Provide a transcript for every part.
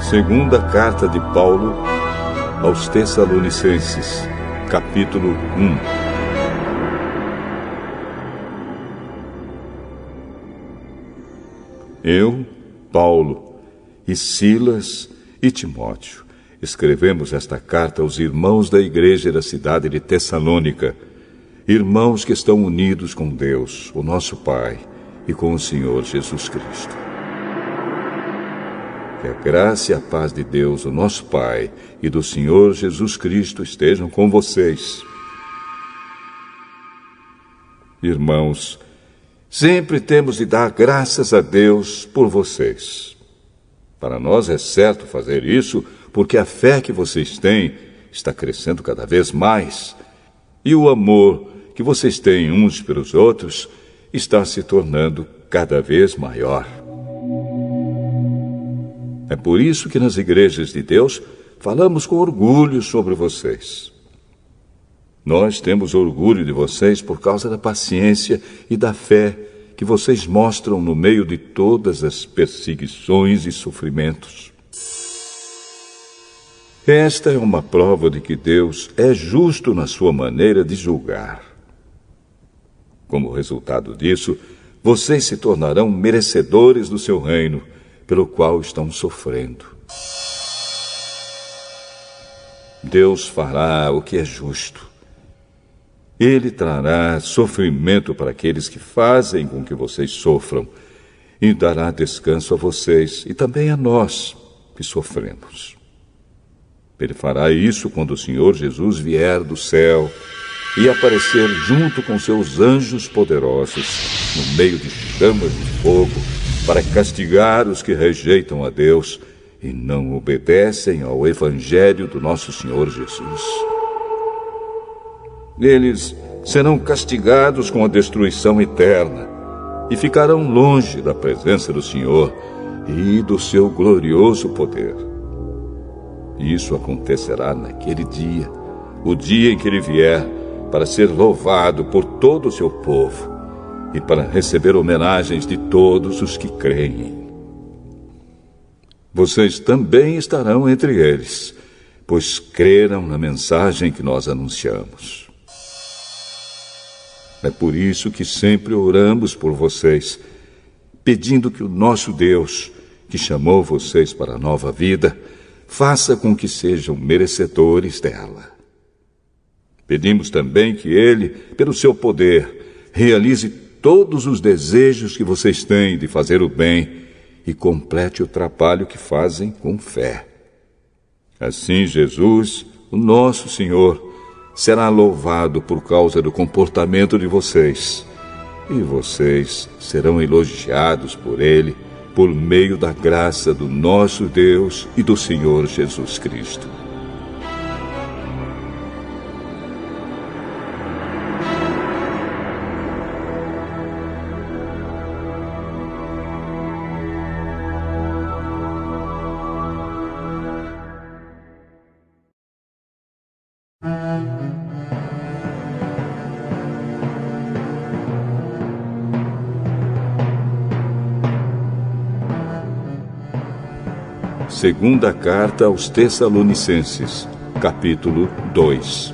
Segunda carta de Paulo aos Tessalonicenses, capítulo 1. Eu, Paulo, e Silas e Timóteo, escrevemos esta carta aos irmãos da igreja da cidade de Tessalônica, irmãos que estão unidos com Deus, o nosso Pai, e com o Senhor Jesus Cristo. Que a graça e a paz de Deus, o nosso Pai, e do Senhor Jesus Cristo estejam com vocês. Irmãos, sempre temos de dar graças a Deus por vocês. Para nós é certo fazer isso, porque a fé que vocês têm está crescendo cada vez mais, e o amor que vocês têm uns pelos outros está se tornando cada vez maior. É por isso que nas igrejas de Deus falamos com orgulho sobre vocês. Nós temos orgulho de vocês por causa da paciência e da fé que vocês mostram no meio de todas as perseguições e sofrimentos. Esta é uma prova de que Deus é justo na sua maneira de julgar. Como resultado disso, vocês se tornarão merecedores do seu reino, pelo qual estão sofrendo. Deus fará o que é justo. Ele trará sofrimento para aqueles que fazem com que vocês sofram e dará descanso a vocês e também a nós que sofremos. Ele fará isso quando o Senhor Jesus vier do céu e aparecer junto com seus anjos poderosos no meio de chamas de fogo para castigar os que rejeitam a Deus e não obedecem ao Evangelho do nosso Senhor Jesus. Eles serão castigados com a destruição eterna e ficarão longe da presença do Senhor e do seu glorioso poder. Isso acontecerá naquele dia, o dia em que ele vier, para ser louvado por todo o seu povo e para receber homenagens de todos os que creem. Vocês também estarão entre eles, pois creram na mensagem que nós anunciamos. É por isso que sempre oramos por vocês, pedindo que o nosso Deus, que chamou vocês para a nova vida, faça com que sejam merecedores dela. Pedimos também que Ele, pelo seu poder, realize todos os desejos que vocês têm de fazer o bem e complete o trabalho que fazem com fé. Assim, Jesus, o nosso Senhor, será louvado por causa do comportamento de vocês, e vocês serão elogiados por Ele, por meio da graça do nosso Deus e do Senhor Jesus Cristo. Segunda carta aos Tessalonicenses, capítulo 2.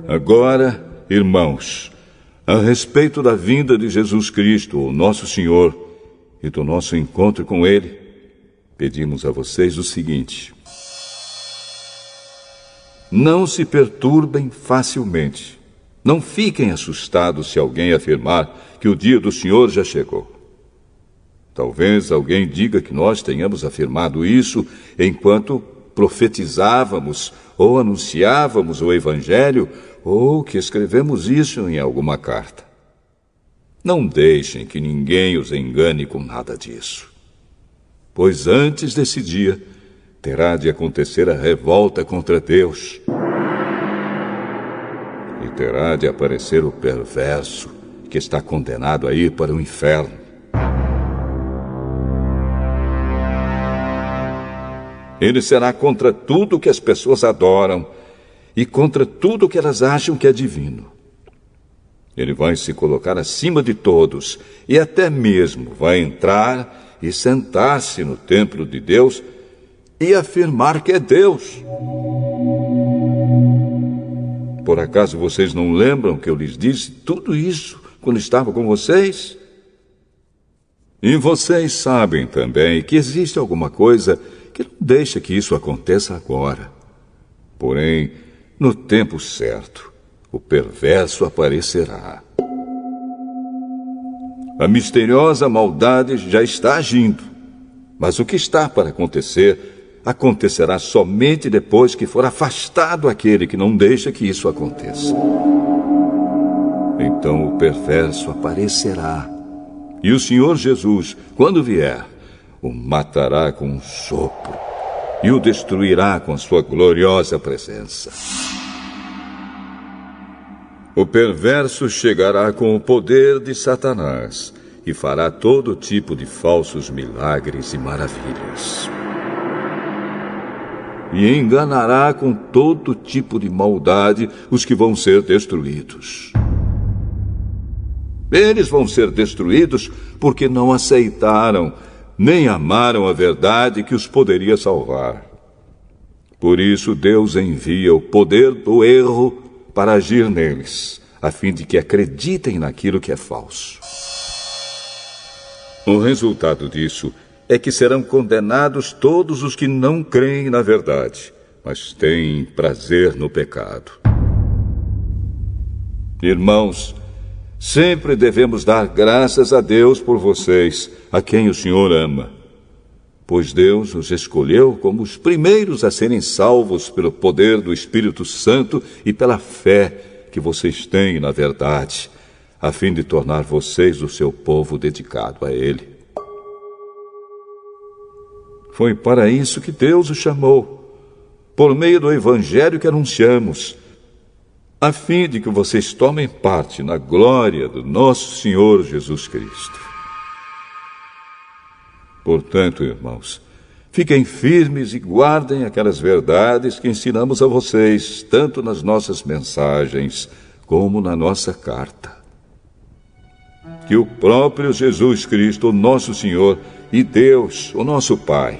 Agora, irmãos, a respeito da vinda de Jesus Cristo, o nosso Senhor, e do nosso encontro com Ele, pedimos a vocês o seguinte: não se perturbem facilmente. Não fiquem assustados se alguém afirmar que o dia do Senhor já chegou. Talvez alguém diga que nós tenhamos afirmado isso enquanto profetizávamos ou anunciávamos o Evangelho, ou que escrevemos isso em alguma carta. Não deixem que ninguém os engane com nada disso. Pois antes desse dia, terá de acontecer a revolta contra Deus. E terá de aparecer o perverso, que está condenado a ir para o inferno. Ele será contra tudo que as pessoas adoram e contra tudo o que elas acham que é divino. Ele vai se colocar acima de todos e até mesmo vai entrar e sentar-se no templo de Deus e afirmar que é Deus. Por acaso vocês não lembram que eu lhes disse tudo isso quando estava com vocês? E vocês sabem também que existe alguma coisa que não deixa que isso aconteça agora. Porém, no tempo certo, o perverso aparecerá. A misteriosa maldade já está agindo, mas o que está para acontecer, acontecerá somente depois que for afastado aquele que não deixa que isso aconteça. Então o perverso aparecerá, e o Senhor Jesus, quando vier, o matará com um sopro e o destruirá com sua gloriosa presença. O perverso chegará com o poder de Satanás e fará todo tipo de falsos milagres e maravilhas. E enganará com todo tipo de maldade os que vão ser destruídos. Eles vão ser destruídos porque não aceitaram nem amaram a verdade que os poderia salvar. Por isso Deus envia o poder do erro para agir neles, a fim de que acreditem naquilo que é falso. O resultado disso é que serão condenados todos os que não creem na verdade, mas têm prazer no pecado. Irmãos, sempre devemos dar graças a Deus por vocês, a quem o Senhor ama, pois Deus os escolheu como os primeiros a serem salvos pelo poder do Espírito Santo e pela fé que vocês têm na verdade, a fim de tornar vocês o seu povo dedicado a Ele. Foi para isso que Deus os chamou, por meio do Evangelho que anunciamos, a fim de que vocês tomem parte na glória do nosso Senhor Jesus Cristo. Portanto, irmãos, fiquem firmes e guardem aquelas verdades que ensinamos a vocês, tanto nas nossas mensagens como na nossa carta. Que o próprio Jesus Cristo, o nosso Senhor, e Deus, o nosso Pai,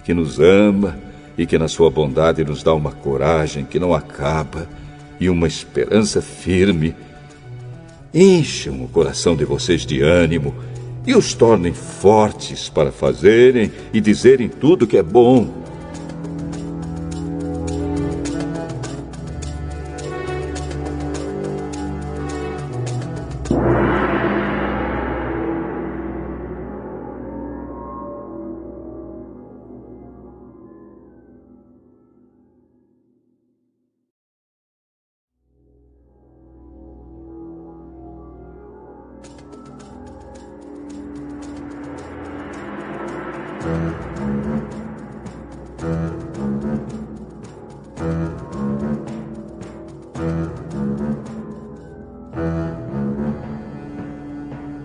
que nos ama e que na sua bondade nos dá uma coragem que não acaba e uma esperança firme, encham o coração de vocês de ânimo e os tornem fortes para fazerem e dizerem tudo que é bom.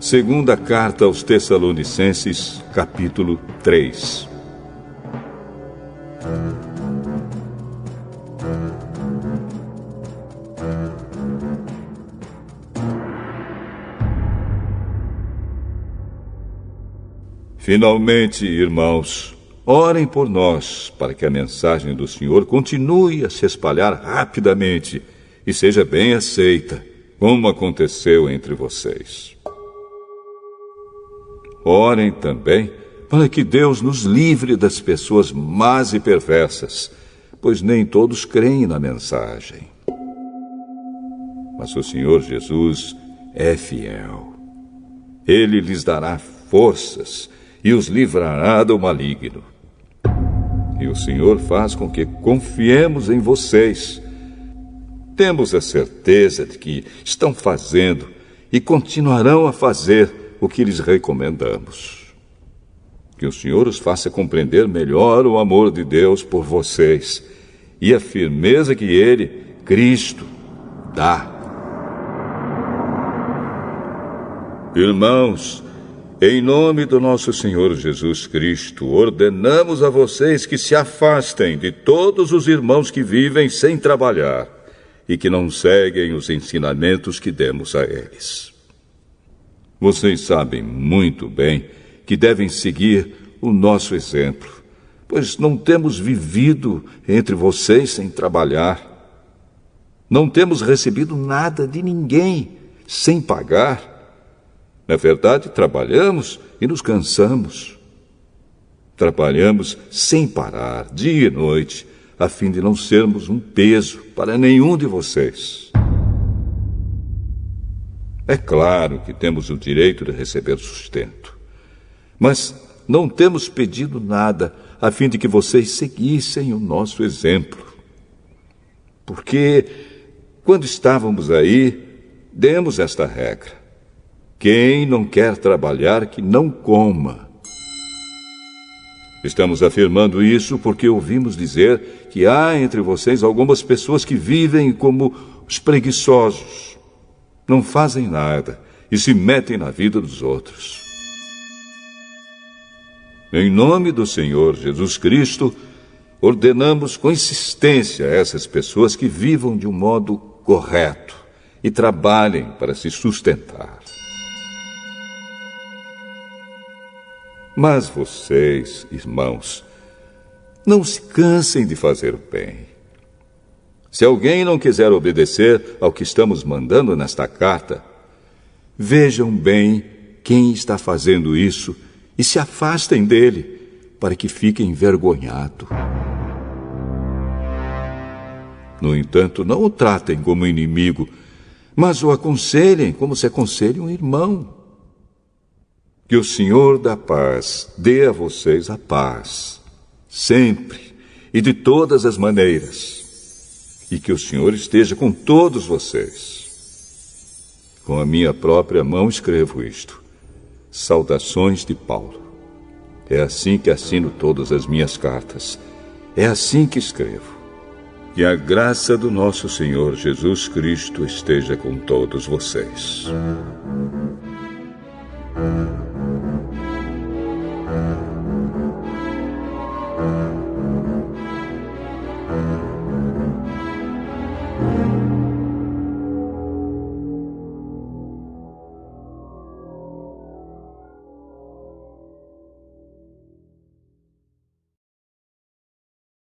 Segunda carta aos Tessalonicenses, capítulo 3. Finalmente, irmãos, orem por nós, para que a mensagem do Senhor continue a se espalhar rapidamente e seja bem aceita, como aconteceu entre vocês. Orem também para que Deus nos livre das pessoas más e perversas, pois nem todos creem na mensagem. Mas o Senhor Jesus é fiel. Ele lhes dará forças e os livrará do maligno. E o Senhor faz com que confiemos em vocês. Temos a certeza de que estão fazendo e continuarão a fazer o que lhes recomendamos. Que o Senhor os faça compreender melhor o amor de Deus por vocês e a firmeza que Ele, Cristo, dá. Irmãos, Em nome do nosso Senhor Jesus Cristo, ordenamos a vocês que se afastem de todos os irmãos que vivem sem trabalhar e que não seguem os ensinamentos que demos a eles. Vocês sabem muito bem que devem seguir o nosso exemplo, pois não temos vivido entre vocês sem trabalhar. Não temos recebido nada de ninguém sem pagar. Na verdade, trabalhamos e nos cansamos. Trabalhamos sem parar, dia e noite, a fim de não sermos um peso para nenhum de vocês. É claro que temos o direito de receber sustento, mas não temos pedido nada a fim de que vocês seguissem o nosso exemplo. Porque, quando estávamos aí, demos esta regra: quem não quer trabalhar, que não coma. Estamos afirmando isso porque ouvimos dizer que há entre vocês algumas pessoas que vivem como os preguiçosos. Não fazem nada e se metem na vida dos outros. Em nome do Senhor Jesus Cristo, ordenamos com insistência a essas pessoas que vivam de um modo correto e trabalhem para se sustentar. Mas vocês, irmãos, não se cansem de fazer o bem. Se alguém não quiser obedecer ao que estamos mandando nesta carta, vejam bem quem está fazendo isso e se afastem dele, para que fique envergonhado. No entanto, não o tratem como inimigo, mas o aconselhem como se aconselha um irmão. Que o Senhor da paz dê a vocês a paz, sempre e de todas as maneiras. E que o Senhor esteja com todos vocês. Com a minha própria mão escrevo isto. Saudações de Paulo. É assim que assino todas as minhas cartas. É assim que escrevo. Que a graça do nosso Senhor Jesus Cristo esteja com todos vocês.